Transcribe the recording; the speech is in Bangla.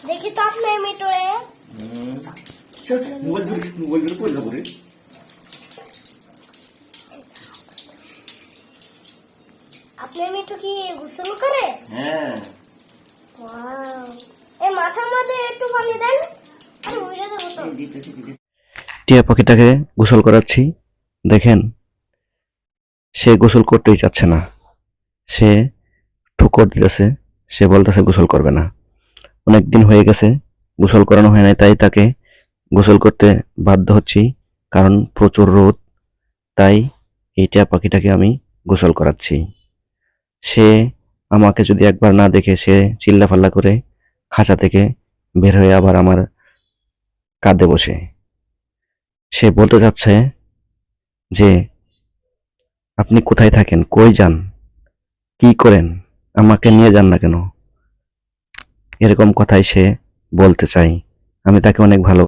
देखी तो आपने मिटोए चल मोबाइल धরে কই যাবো রে आपने मिटो की गुसल करे হ্যাঁ वाओ ए माथा মধ্যে একটু পানি দেন আরে উইরা যাবো তো টিয়া পাখিটাকে গোসল করাচ্ছি। দেখেন সে গোসল করতেই চাচ্ছে না, সে ঠুকর দিতেছে, সে বলতেছে গোসল করবে না। অনেক দিন হয়ে গেছে গোসল করানো হয় নাই, তাই তাকে গোসল করতে বাধ্য হচ্ছি, কারণ প্রচুর রোদ। তাই এই টিয়া পাখিটাকে আমি গোসল করাচ্ছি। সে আমাকে যদি একবার না দেখে সে চিল্লাফাল্লা করে খাঁচা থেকে বের হয়ে আবার আমার কাঁধে বসে সে বলতে চাচ্ছে যে আপনি কোথায় থাকেন, কই যান, কি করেন, আমাকে নিয়ে যান না কেন, এরকম কথাই সে বলতে চাই। আমি তাকে অনেক ভালো